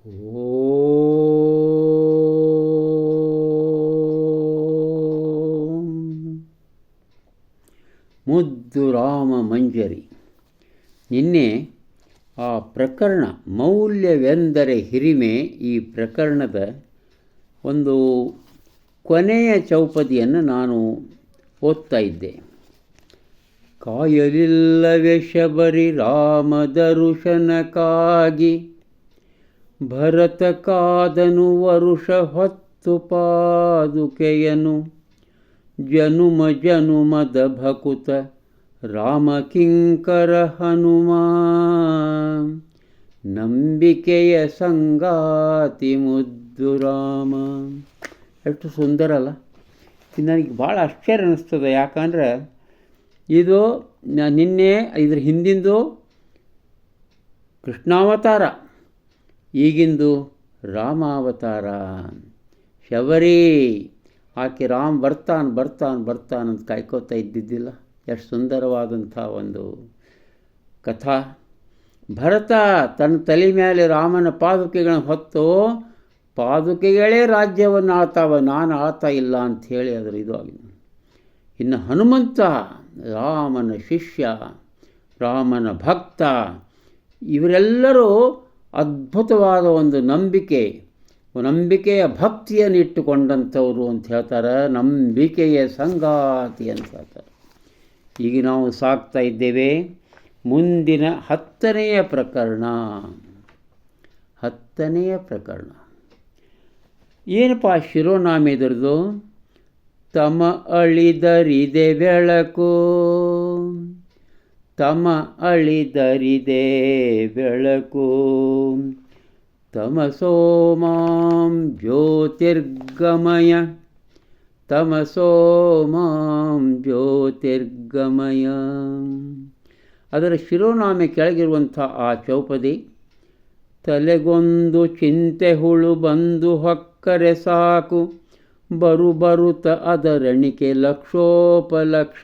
ಓಂ ಮುದ್ದು ರಾಮ ಮಂಜರಿ. ನಿನ್ನೆ ಆ ಪ್ರಕರಣ ಮೌಲ್ಯವೆಂದರೆ ಹಿರಿಮೆ, ಈ ಪ್ರಕರಣದ ಒಂದು ಕೊನೆಯ ಚೌಪದಿಯನ್ನು ನಾನು ಓದ್ತಾ ಇದ್ದೆ. ಕಾಯಲಿಲ್ಲವೇ ಶಬರಿ ರಾಮ ದರುಶನಕ್ಕಾಗಿ, ಭರತ ಕಾದನು ವರುಷ ಹೊತ್ತು ಪಾದುಕೆಯನು, ಜನುಮ ಜನುಮದ ಭಕುತ ರಾಮ ಕಿಂಕರ ಹನುಮ, ನಂಬಿಕೆಯ ಸಂಗಾತಿ ಮುದ್ದು ರಾಮ. ಎಷ್ಟು ಸುಂದರ ಅಲ್ಲ? ಇದು ನನಗೆ ಭಾಳ ಆಶ್ಚರ್ಯ ಅನ್ನಿಸ್ತದೆ. ಯಾಕಂದ್ರೆ ಇದು ನಿನ್ನೆ ಇದ್ರ ಹಿಂದಿಂದು ಕೃಷ್ಣಾವತಾರ, ಈಗಿಂದು ರಾಮಾವತಾರ. ಶಬರಿ ಆಕೆ ರಾಮ್ ಬರ್ತಾನೆ ಅಂತ ಕಾಯ್ಕೋತಾ ಇದ್ದಿದ್ದಿಲ್ಲ. ಎಷ್ಟು ಸುಂದರವಾದಂಥ ಒಂದು ಕಥಾ. ಭರತ ತನ್ನ ತಲೆ ಮೇಲೆ ರಾಮನ ಪಾದುಕೆಗಳನ್ನು ಹೊತ್ತು, ಪಾದುಕೆಗಳೇ ರಾಜ್ಯವನ್ನು ಆಳ್ತಾವ, ನಾನು ಆಳ್ತಾ ಇಲ್ಲ ಅಂಥೇಳಿ ಅದರ ಇದು ಆಗಿದೆ. ಇನ್ನು ಹನುಮಂತ ರಾಮನ ಶಿಷ್ಯ, ರಾಮನ ಭಕ್ತ, ಇವರೆಲ್ಲರೂ ಅದ್ಭುತವಾದ ಒಂದು ನಂಬಿಕೆಯ ಭಕ್ತಿಯನ್ನು ಇಟ್ಟುಕೊಂಡಂಥವ್ರು ಅಂತ ಹೇಳ್ತಾರೆ. ನಂಬಿಕೆಯ ಸಂಗಾತಿ ಅಂತ ಹೇಳ್ತಾರೆ. ಈಗ ನಾವು ಸಾಕ್ತಾ ಇದ್ದೇವೆ ಮುಂದಿನ 10ನೆಯ ಪ್ರಕರಣ. ಏನಪ್ಪ ಶಿರೋನಾಮೆ ಇದರದು? ತಮ ಅಳಿದರಿದೆ ಬೆಳಕು, ತಮ ಅಳಿದರಿದೆ ಬೆಳಕು, ತಮಸೋ ಮಾಂ ಜ್ಯೋತಿರ್ಗಮಯ, ತಮಸೋ ಮಾಂ ಜ್ಯೋತಿರ್ಗಮಯ. ಅದರ ಶಿರೋನಾಮೆ ಕೆಳಗಿರುವಂಥ ಆ ಚೌಪದಿ, ತಲೆಗೊಂದು ಚಿಂತೆ ಹುಳು ಬಂದು ಹೊಕ್ಕರೆ ಸಾಕು, ಬರುತ್ತ ಅದರಣಿಕೆ ಲಕ್ಷೋಪಲಕ್ಷ,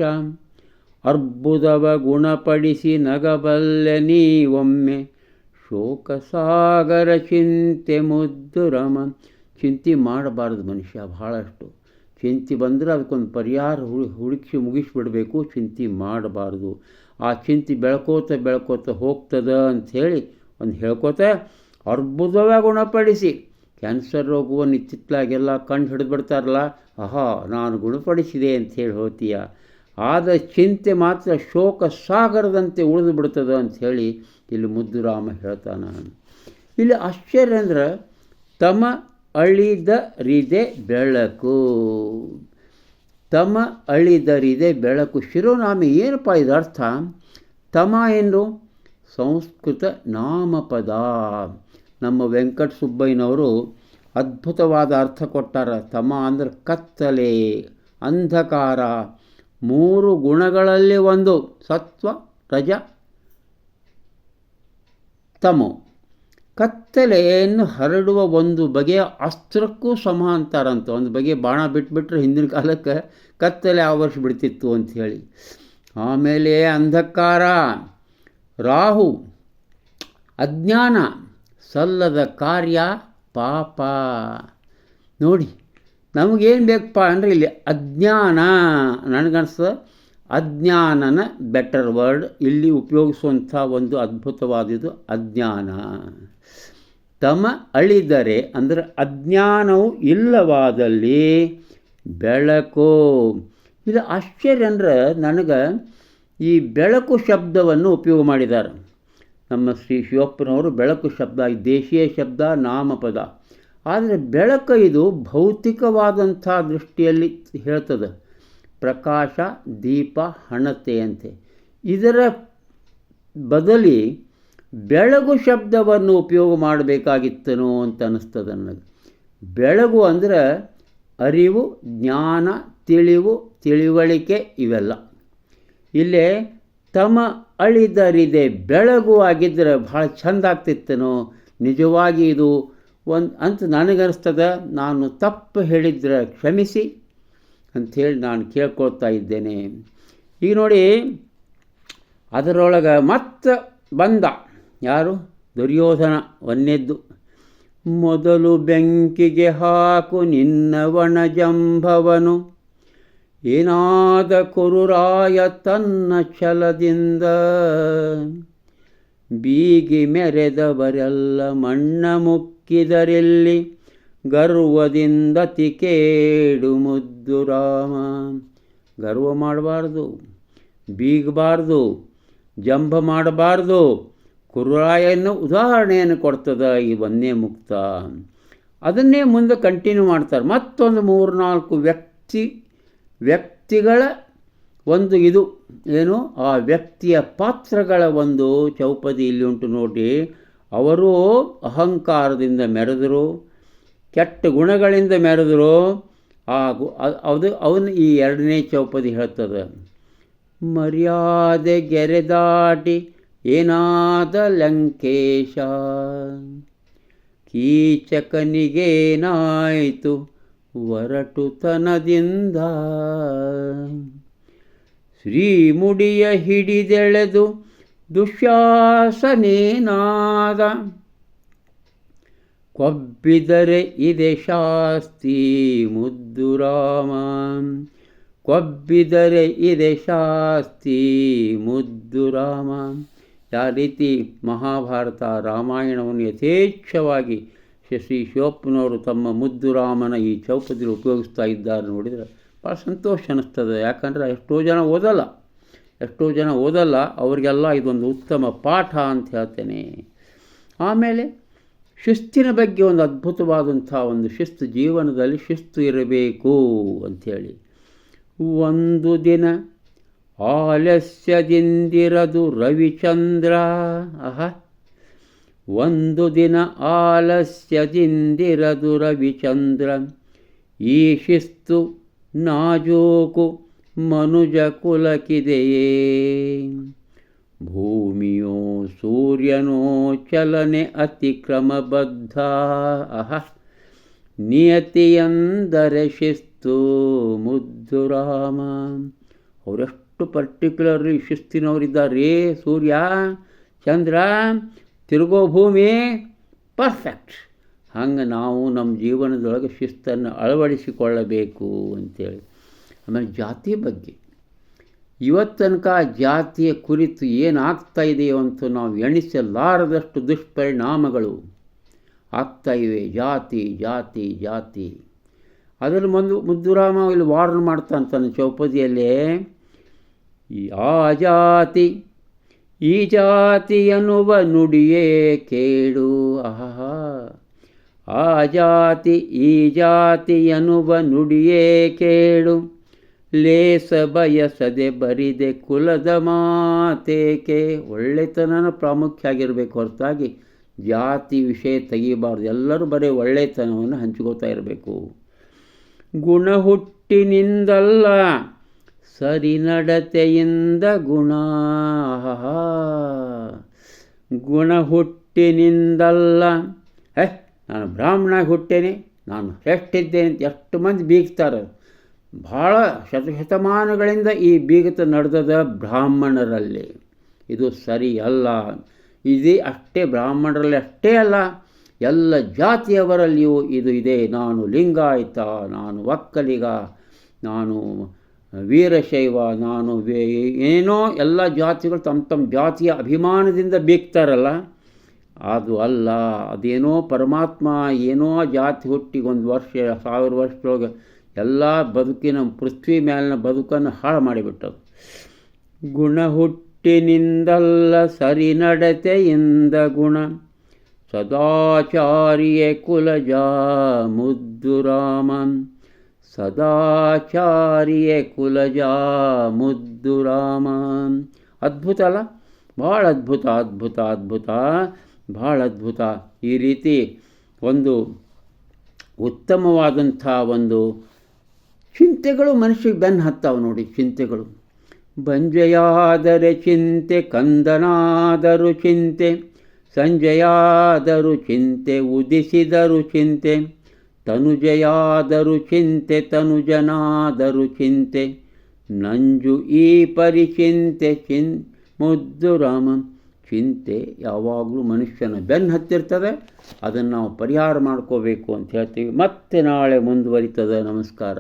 ಅರ್ಬುದವ ಗುಣಪಡಿಸಿ ನಗಬಲ್ಲೆ ನೀವೊಮ್ಮೆ, ಶೋಕಸಾಗರ ಚಿಂತೆ ಮುದ್ದು ರಮ. ಚಿಂತೆ ಮಾಡಬಾರ್ದು ಮನುಷ್ಯ. ಭಾಳಷ್ಟು ಚಿಂತೆ ಬಂದರೆ ಅದಕ್ಕೊಂದು ಪರಿಹಾರ ಹುಡುಕಿ ಮುಗಿಸ್ಬಿಡಬೇಕು. ಚಿಂತೆ ಮಾಡಬಾರ್ದು. ಆ ಚಿಂತೆ ಬೆಳ್ಕೋತ ಹೋಗ್ತದೆ ಅಂಥೇಳಿ ಒಂದು ಹೇಳ್ಕೋತ, ಅರ್ಬುದವ ಗುಣಪಡಿಸಿ, ಕ್ಯಾನ್ಸರ್ ರೋಗವನ್ನು ಇತ್ತಿತ್ತಲಾಗೆಲ್ಲ ಕಂಡು ಹಿಡಿದ್ಬಿಡ್ತಾರಲ್ಲ, ನಾನು ಗುಣಪಡಿಸಿದೆ ಅಂಥೇಳಿ ಹೋತೀಯ. ಆದ ಚಿಂತೆ ಮಾತ್ರ ಶೋಕ ಸಾಗರದಂತೆ ಉಳಿದು ಬಿಡ್ತದೆ ಅಂಥೇಳಿ ಇಲ್ಲಿ ಮುದ್ದು ರಾಮ ಹೇಳ್ತಾನೆ. ಇಲ್ಲಿ ಆಶ್ಚರ್ಯ ಅಂದ್ರೆ, ತಮ ಅಳಿದರಿದೆ ಬೆಳಕು, ತಮ ಅಳಿದರಿದೆ ಬೆಳಕು. ಶಿರೋನಾಮೆ ಏನಪ್ಪ ಇದರ ಅರ್ಥ? ತಮ ಏನು? ಸಂಸ್ಕೃತ ನಾಮಪದ. ನಮ್ಮ ವೆಂಕಟ ಸುಬ್ಬಯ್ಯನವರು ಅದ್ಭುತವಾದ ಅರ್ಥ ಕೊಟ್ಟಾರ. ತಮ ಅಂದ್ರೆ ಕತ್ತಲೆ, ಅಂಧಕಾರ, 3 ಗುಣಗಳಲ್ಲಿ ಒಂದು, ಸತ್ವ ರಜ ತಮೋ. ಕತ್ತಲೆಯನ್ನು ಹರಡುವ ಒಂದು ಬಗೆಯ ಅಸ್ತ್ರಕ್ಕೂ ಸಮ ಅಂತಾರಂತ. ಒಂದು ಬಗೆಯ ಬಾಣ ಬಿಟ್ಬಿಟ್ರೆ ಹಿಂದಿನ ಕಾಲಕ್ಕೆ ಕತ್ತಲೆ ಆವರಿಸಿಬಿಡ್ತಿತ್ತು ಅಂಥೇಳಿ. ಆಮೇಲೆ ಅಂಧಕಾರ, ರಾಹು, ಅಜ್ಞಾನ, ಸಲ್ಲದ ಕಾರ್ಯ, ಪಾಪ. ನೋಡಿ, ನಮಗೇನು ಬೇಕಪ್ಪ ಅಂದರೆ ಇಲ್ಲಿ ಅಜ್ಞಾನ. ನನಗನ್ನಿಸ್ತದೆ ಅಜ್ಞಾನನ ಬೆಟರ್ ವರ್ಡ್ ಇಲ್ಲಿ ಉಪಯೋಗಿಸುವಂಥ ಒಂದು ಅದ್ಭುತವಾದದ್ದು ಅಜ್ಞಾನ. ತಮ ಅಳಿದರೆ ಅಂದರೆ ಅಜ್ಞಾನವು ಇಲ್ಲವಾದಲ್ಲಿ ಬೆಳಕು. ಇದು ಆಶ್ಚರ್ಯ ಅಂದರೆ, ನನಗೆ ಈ ಬೆಳಕು ಶಬ್ದವನ್ನು ಉಪಯೋಗ ಮಾಡಿದ್ದಾರೆ ನಮ್ಮ ಶ್ರೀ ಶಿವಪ್ಪನವರು. ಬೆಳಕು ಶಬ್ದ ದೇಶೀಯ ಶಬ್ದ, ನಾಮಪದ. ಆದರೆ ಬೆಳಕು ಇದು ಭೌತಿಕವಾದಂಥ ದೃಷ್ಟಿಯಲ್ಲಿ ಹೇಳ್ತದೆ. ಪ್ರಕಾಶ, ದೀಪ, ಹಣತೆಯಂತೆ. ಇದರ ಬದಲಿ ಬೆಳಗು ಶಬ್ದವನ್ನು ಉಪಯೋಗ ಮಾಡಬೇಕಾಗಿತ್ತನೋ ಅಂತ ಅನ್ನಿಸ್ತದೆ ನನಗೆ. ಬೆಳಗು ಅಂದರೆ ಅರಿವು, ಜ್ಞಾನ, ತಿಳಿವು, ತಿಳುವಳಿಕೆ ಇವೆಲ್ಲ. ಇಲ್ಲೇ ತಮ ಅಳಿದರಿದೆ ಬೆಳಗು ಆಗಿದ್ದರೆ ಭಾಳ ಚೆಂದ ಆಗ್ತಿತ್ತನೋ. ನಿಜವಾಗಿ ಇದು ಅಂತ ನನಗನ್ನಿಸ್ತದೆ. ನಾನು ತಪ್ಪು ಹೇಳಿದ್ರೆ ಕ್ಷಮಿಸಿ ಅಂಥೇಳಿ ನಾನು ಕೇಳ್ಕೊಳ್ತಾ ಇದ್ದೇನೆ. ಈಗ ನೋಡಿ, ಅದರೊಳಗೆ ಮತ್ತೆ ಬಂದ ಯಾರು? ದುರ್ಯೋಧನ. ಒಂದನೇದ್ದು ಮೊದಲು ಬೆಂಕಿಗೆ ಹಾಕು ನಿನ್ನ ಒಣಜಂಭವನು, ಏನಾದ ಕುರುರಾಯ ತನ್ನ ಛಲದಿಂದ. ಬೀಗಿ ಮೆರೆದವರೆಲ್ಲ ಮಣ್ಣ ಮುಕ್ಕಿದರೆಲ್ಲಿ, ಗರ್ವದಿಂದ ತಿಕೇಡು ಮುದ್ದು ರಾಮ. ಗರ್ವ ಮಾಡಬಾರ್ದು, ಬೀಗಬಾರ್ದು, ಜಂಭ ಮಾಡಬಾರ್ದು. ಕುರುರಾಯನ್ನು ಉದಾಹರಣೆಯನ್ನು ಕೊಡ್ತದೆ ಈ ವನ್ಯ ಮುಕ್ತ. ಅದನ್ನೇ ಮುಂದೆ ಕಂಟಿನ್ಯೂ ಮಾಡ್ತಾರೆ. ಮತ್ತೊಂದು 3-4 ವ್ಯಕ್ತಿಗಳ ಒಂದು ಇದು ಏನು, ಆ ವ್ಯಕ್ತಿಯ ಪಾತ್ರಗಳ ಒಂದು ಚೌಪದಿ ಇಲ್ಲಿ ಉಂಟು ನೋಡಿ. ಅವರು ಅಹಂಕಾರದಿಂದ ಮೆರೆದರು, ಕೆಟ್ಟ ಗುಣಗಳಿಂದ ಮೆರೆದರು. ಅವನು ಈ 2ನೇ ಚೌಪದಿ ಹೇಳ್ತದೆ. ಮರ್ಯಾದೆ ಗೆರೆದಾಟಿ ಏನಾದ ಲಂಕೇಶ, ಕೀಚಕನಿಗೇನಾಯಿತು ಒರಟುತನದಿಂದ. ಶ್ರೀಮುಡಿಯ ಹಿಡಿದೆಳೆದು ದುಶ್ಯಾಸನೇನಾದ, ಕೊಬ್ಬಿದರೆ ಇದೆ ಶಾಸ್ತಿ ಮುದ್ದು ರಾಮ. ಕೊಬ್ಬಿದರೆ ಇದೆ ಶಾಸ್ತಿ ಮುದ್ದು ರಾಮ. ಯಾವ ರೀತಿ ಮಹಾಭಾರತ ರಾಮಾಯಣವನ್ನು ಯಥೇಚ್ಛವಾಗಿ ಶ್ರೀ ಶಿವಪ್ಪನವರು ತಮ್ಮ ಮುದ್ದು ರಾಮನ ಈ ಚೌಪದಿಯಲ್ಲಿ ಉಪಯೋಗಿಸ್ತಾ ಇದ್ದಾರೆ ನೋಡಿದರೆ ಭಾಳ ಸಂತೋಷ ಅನ್ನಿಸ್ತದೆ. ಯಾಕಂದರೆ ಎಷ್ಟೋ ಜನ ಓದಲ್ಲ, ಅವರಿಗೆಲ್ಲ ಇದೊಂದು ಉತ್ತಮ ಪಾಠ ಅಂತ ಹೇಳ್ತೇನೆ. ಆಮೇಲೆ ಶಿಸ್ತಿನ ಬಗ್ಗೆ ಒಂದು ಅದ್ಭುತವಾದಂಥ ಒಂದು ಶಿಸ್ತು, ಜೀವನದಲ್ಲಿ ಶಿಸ್ತು ಇರಬೇಕು ಅಂಥೇಳಿ. ಒಂದು ದಿನ ಆಲಸ್ಯದಿಂದಿರದು ರವಿಚಂದ್ರ. ಒಂದು ದಿನ ಆಲಸ್ಯದಿಂದಿರದು ರವಿಚಂದ್ರ, ಈ ಶಿಸ್ತು ನಾಜೂಕು ಮನುಜ ಕುಲಕ್ಕಿದೆಯೇ. ಭೂಮಿಯೋ ಸೂರ್ಯನೋ ಚಲನೆ ಅತಿಕ್ರಮಬದ್ಧ. ನಿಯತಿಯಂದರೆ ಶಿಸ್ತು ಮುದ್ದು ರಾಮ. ಅವರೆಷ್ಟು ಪರ್ಟಿಕ್ಯುಲರ್ಲಿ ಶಿಸ್ತಿನವರಿದ್ದಾರೆ. ಸೂರ್ಯ ಚಂದ್ರ ತಿರುಗೋ ಭೂಮಿ ಪರ್ಫೆಕ್ಟ್. ಹಂಗೆ ನಾವು ನಮ್ಮ ಜೀವನದೊಳಗೆ ಶಿಸ್ತನ್ನು ಅಳವಡಿಸಿಕೊಳ್ಳಬೇಕು ಅಂತೇಳಿ. ಆಮೇಲೆ ಜಾತಿ ಬಗ್ಗೆ ಇವತ್ತನಕ ಜಾತಿಯ ಕುರಿತು ಏನಾಗ್ತಾ ಇದೆಯೋ ಅಂತ ನಾವು ಎಣಿಸಲಾರದಷ್ಟು ದುಷ್ಪರಿಣಾಮಗಳು ಆಗ್ತಾಯಿವೆ. ಜಾತಿ ಜಾತಿ ಜಾತಿ. ಅದನ್ನು ಮುದ್ದುರಾಮ ಇಲ್ಲಿ ವಾರ್ನ್ ಮಾಡ್ತಾ ತನ್ನ ಚೌಪದಿಯಲ್ಲೇ, ಆ ಜಾತಿ ಈ ಜಾತಿ ಎನ್ನುವ ನುಡಿಯೇ ಕೇಳು. ಆ ಜಾತಿ ಈ ಜಾತಿ ಎನ್ನುವ ನುಡಿಯೇ ಕೇಳು, ಲೇಸ ಬಯಸದೆ ಬರಿದೆ ಕುಲದ ಮಾತೇಕೆ. ಒಳ್ಳೆತನ ಪ್ರಾಮುಖ್ಯ ಆಗಿರಬೇಕು ಹೊರತಾಗಿ ಜಾತಿ ವಿಷಯ ತೆಗಿಬಾರ್ದು. ಎಲ್ಲರೂ ಬರೀ ಒಳ್ಳೆತನವನ್ನು ಹಂಚ್ಕೋತಾ ಇರಬೇಕು. ಗುಣ ಹುಟ್ಟಿನಿಂದಲ್ಲ ಸರಿ ನಡತೆಯಿಂದ ಗುಣ. ಗುಣ ಹುಟ್ಟಿನಿಂದಲ್ಲ, ನಾನು ಬ್ರಾಹ್ಮಣ ಹುಟ್ಟೇನೆ, ನಾನು ಶ್ರೇಷ್ಠಿದ್ದೇನೆ ಅಂತ ಎಷ್ಟು ಮಂದಿ ಬೀಗ್ತಾರೆ. ಭಾಳ ಶತಮಾನಗಳಿಂದ ಈ ಬೀಗತ ನಡೆದದ ಬ್ರಾಹ್ಮಣರಲ್ಲಿ. ಇದು ಸರಿ ಅಲ್ಲ. ಇದು ಅಷ್ಟೇ ಬ್ರಾಹ್ಮಣರಲ್ಲಿ ಅಷ್ಟೇ ಅಲ್ಲ, ಎಲ್ಲ ಜಾತಿಯವರಲ್ಲಿಯೂ ಇದು ಇದೆ. ನಾನು ಲಿಂಗಾಯತ, ನಾನು ಒಕ್ಕಲಿಗ, ನಾನು ವೀರಶೈವ, ನಾನು ಏನೋ ಎಲ್ಲ ಜಾತಿಗಳು ತಮ್ಮ ಜಾತಿಯ ಅಭಿಮಾನದಿಂದ ಬೀಗ್ತಾರಲ್ಲ, ಅದು ಅಲ್ಲ. ಅದೇನೋ ಪರಮಾತ್ಮ ಏನೋ ಜಾತಿ ಹುಟ್ಟಿಗೆ 1 ವರ್ಷ 1000 ವರ್ಷದೊಳಗೆ ಎಲ್ಲ ಬದುಕಿನ ಪೃಥ್ವಿ ಮೇಲಿನ ಬದುಕನ್ನು ಹಾಳು ಮಾಡಿಬಿಟ್ಟದು. ಗುಣ ಹುಟ್ಟಿನಿಂದಲ್ಲ ಸರಿ ನಡತೆಯಿಂದ ಗುಣ, ಸದಾಚಾರಿಯೇ ಕುಲಜ ಮುದ್ದು ರಾಮ. ಸದಾಚಾರಿಯೇ ಕುಲಜ ಮುದ್ದು ರಾಮ. ಅದ್ಭುತ ಅಲ್ಲ? ಭಾಳ ಅದ್ಭುತ ಅದ್ಭುತ ಅದ್ಭುತ, ಭಾಳ ಅದ್ಭುತ. ಈ ರೀತಿ ಒಂದು ಉತ್ತಮವಾದಂಥ ಒಂದು ಚಿಂತೆಗಳು ಮನುಷ್ಯಗೆ ಬೆನ್ನು ಹತ್ತಾವೆ ನೋಡಿ. ಚಿಂತೆಗಳು ಬಂಜೆಯಾದರೆ ಚಿಂತೆ, ಕಂದನಾದರೂ ಚಿಂತೆ, ಸಂಜೆಯಾದರೂ ಚಿಂತೆ, ಉದಿಸಿದರೂ ಚಿಂತೆ, ತನುಜೆಯಾದರೂ ಚಿಂತೆ, ತನುಜನಾದರೂ ಚಿಂತೆ, ನಂಜು ಈ ಪರಿಚಿಂತೆ ಮುದ್ದು ರಾಮ. ಚಿಂತೆ ಯಾವಾಗಲೂ ಮನುಷ್ಯನ ಬೆನ್ನು ಹತ್ತಿರ್ತದೆ. ಅದನ್ನು ನಾವು ಪರಿಹಾರ ಮಾಡ್ಕೋಬೇಕು ಅಂತ ಹೇಳ್ತೀವಿ. ಮತ್ತೆ ನಾಳೆ ಮುಂದುವರಿತದೆ. ನಮಸ್ಕಾರ.